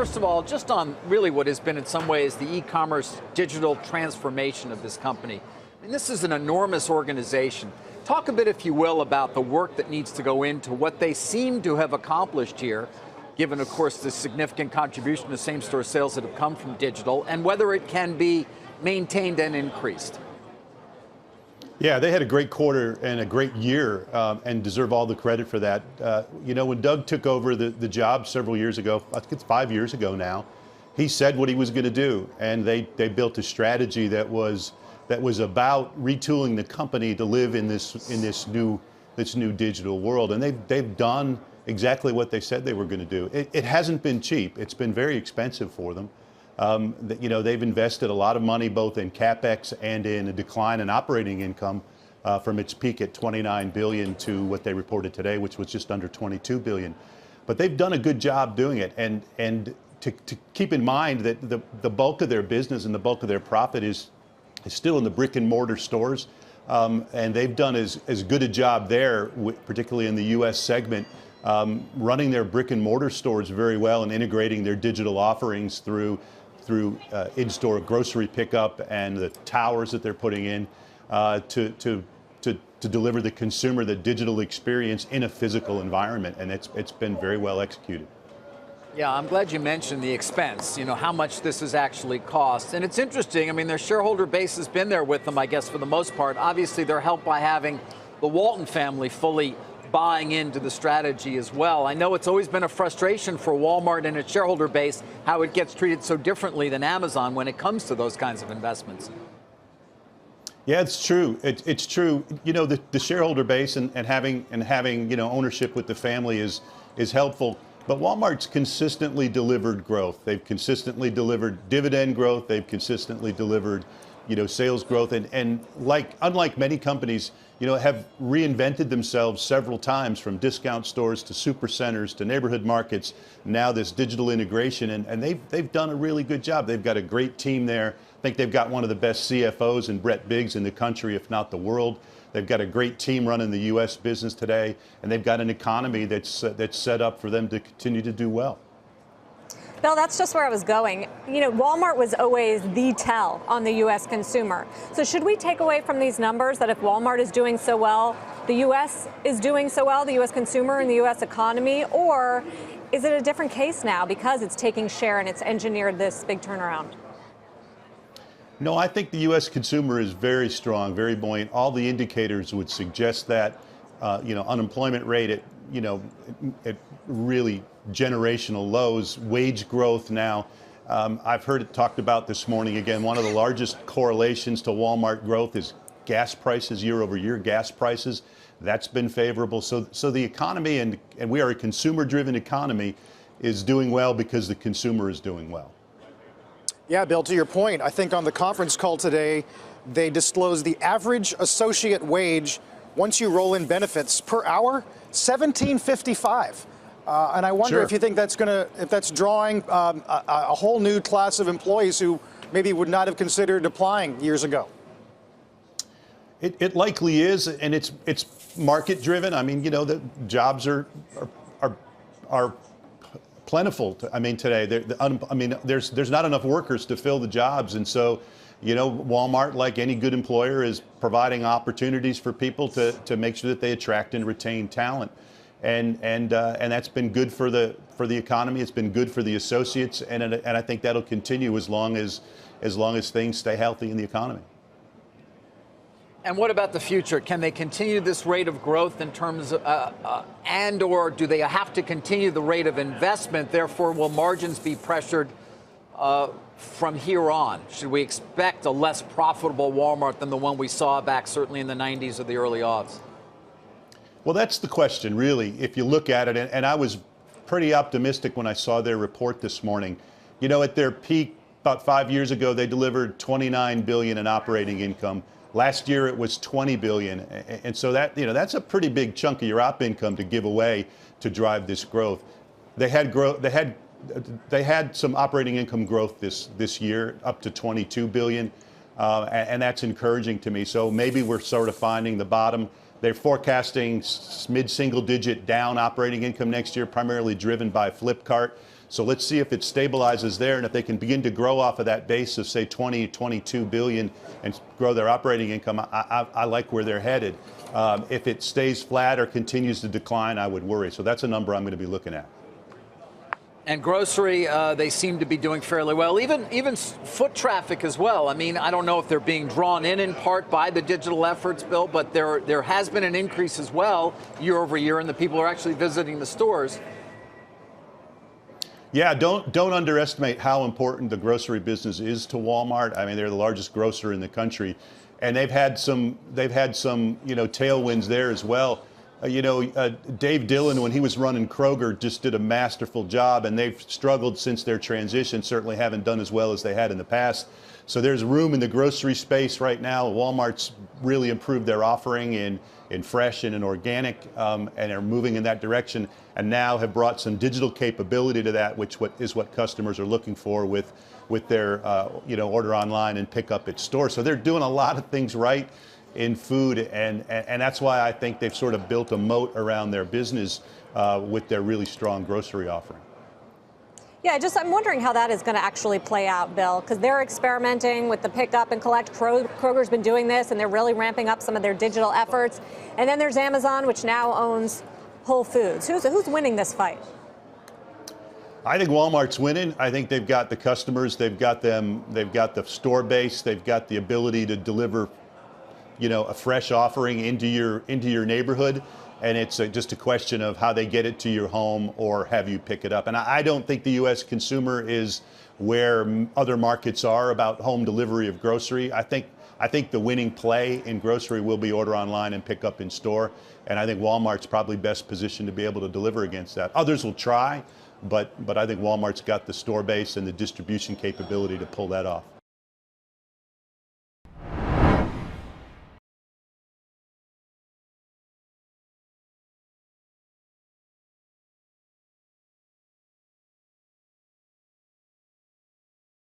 First of all, just on really what has been in some ways the e-commerce digital transformation of this company. I mean, this is an enormous organization. Talk a bit, if you will, about the work that needs to go into what they seem to have accomplished here, given, of course, the significant contribution to same-store sales that have come from digital, and whether it can be maintained and increased. Yeah, they had a great quarter and a great year and deserve all the credit for that. You know, when Doug took over the job several years ago, I think it's 5 years ago now, he said what he was going to do, and they built a strategy that was about retooling the company to live in this new digital world, and they've done exactly what they said they were going to do. It hasn't been cheap. It's been very expensive for them. You know, they've invested a lot of money both in CapEx and in a decline in operating income from its peak at $29 billion to what they reported today, which was just under $22 billion. But they've done a good job doing it, and to keep in mind that the bulk of their business and the bulk of their profit is still in the brick and mortar stores, and they've done as good a job there, particularly in the U.S. segment, running their brick and mortar stores very well and integrating their digital offerings through in-store grocery pickup and the towers that they're putting in to deliver the consumer the digital experience in a physical environment, and it's been very well executed. Yeah, I'm glad you mentioned the expense, you know, how much this has actually cost. And it's interesting, I mean, their shareholder base has been there with them, I guess, for the most part. Obviously, they're helped by having the Walton family fully buying into the strategy as well. I know it's always been a frustration for Walmart and its shareholder base how it gets treated so differently than Amazon when it comes to those kinds of investments. Yeah, it's true. It's true. You know, the shareholder base and having you know ownership with the family is helpful. But Walmart's consistently delivered growth. They've consistently delivered dividend growth. They've consistently delivered, you know, sales growth, and unlike many companies, you know, have reinvented themselves several times, from discount stores to super centers to neighborhood markets. Now this digital integration, and they've done a really good job. They've got a great team there. I think they've got one of the best CFOs in Brett Biggs in the country, if not the world. They've got a great team running the U.S. business today, and they've got an economy that's set up for them to continue to do well. Bill, that's just where I was going. You know, Walmart was always the tell on the U.S. consumer. So should we take away from these numbers that if Walmart is doing so well, the U.S. is doing so well, the U.S. consumer and the U.S. economy, or is it a different case now because it's taking share and it's engineered this big turnaround? No, I think the U.S. consumer is very strong, very buoyant. All the indicators would suggest that. You know, unemployment rate at really generational lows. Wage growth now. I've heard it talked about this morning again. One of the largest correlations to Walmart growth is gas prices, year over year gas prices. That's been favorable. So the economy, and we are a consumer-driven economy, is doing well because the consumer is doing well. Yeah, Bill, to your point, I think on the conference call today, they disclosed the average associate wage, once you roll in benefits per hour, $17.55. And I wonder if you think that's if that's drawing a whole new class of employees who maybe would not have considered applying years ago. It likely is, and it's market driven. I mean, you know, the jobs are plentiful. I mean, today, I mean, there's not enough workers to fill the jobs, and so, you know, Walmart, like any good employer, is providing opportunities for people to make sure that they attract and retain talent, and that's been good for the economy. It's been good for the associates, and I think that'll continue as long as things stay healthy in the economy. And what about the future? Can they continue this rate of growth in terms of, and/or do they have to continue the rate of investment? Therefore, will margins be pressured from here on? Should we expect a less profitable Walmart than the one we saw back certainly in the 90s or the early aughts? Well, that's the question, really, if you look at it. And I was pretty optimistic when I saw their report this morning. You know, at their peak about 5 years ago, they delivered $29 billion in operating income. Last year, it was $20 billion. And so that, you know, that's a pretty big chunk of your op income to give away to drive this growth. They had growth. They had some operating income growth this year, up to $22 billion, and that's encouraging to me. So maybe we're sort of finding the bottom. They're forecasting mid-single-digit down operating income next year, primarily driven by Flipkart. So let's see if it stabilizes there, and if they can begin to grow off of that base of, say, 20, 22 billion and grow their operating income. I like where they're headed. If it stays flat or continues to decline, I would worry. So that's a number I'm going to be looking at. And grocery, they seem to be doing fairly well. Even foot traffic as well. I mean, I don't know if they're being drawn in part by the digital efforts, Bill, but there has been an increase as well year over year, and the people are actually visiting the stores. Yeah, don't underestimate how important the grocery business is to Walmart. I mean, they're the largest grocer in the country, and they've had some tailwinds there as well. Dave Dillon, when he was running Kroger, just did a masterful job, and they've struggled since their transition, certainly haven't done as well as they had in the past. So there's room in the grocery space right now. Walmart's really improved their offering in fresh and in organic, and are moving in that direction, and now have brought some digital capability to that, which is what customers are looking for with their order online and pick up at store. So they're doing a lot of things right in food, and that's why I think they've sort of built a moat around their business with their really strong grocery offering. Yeah, I'm wondering how that is going to actually play out, Bill, because they're experimenting with the pick up and collect. Kroger's been doing this, and they're really ramping up some of their digital efforts. And then there's Amazon, which now owns Whole Foods. Who's winning this fight? I think Walmart's winning. I think they've got the customers, they've got the store base, they've got the ability to deliver a fresh offering into your neighborhood, and it's just a question of how they get it to your home or have you pick it up. And I don't think the U.S. consumer is where other markets are about home delivery of grocery. I think the winning play in grocery will be order online and pick up in store, and I think Walmart's probably best positioned to be able to deliver against that. Others will try, but I think Walmart's got the store base and the distribution capability to pull that off.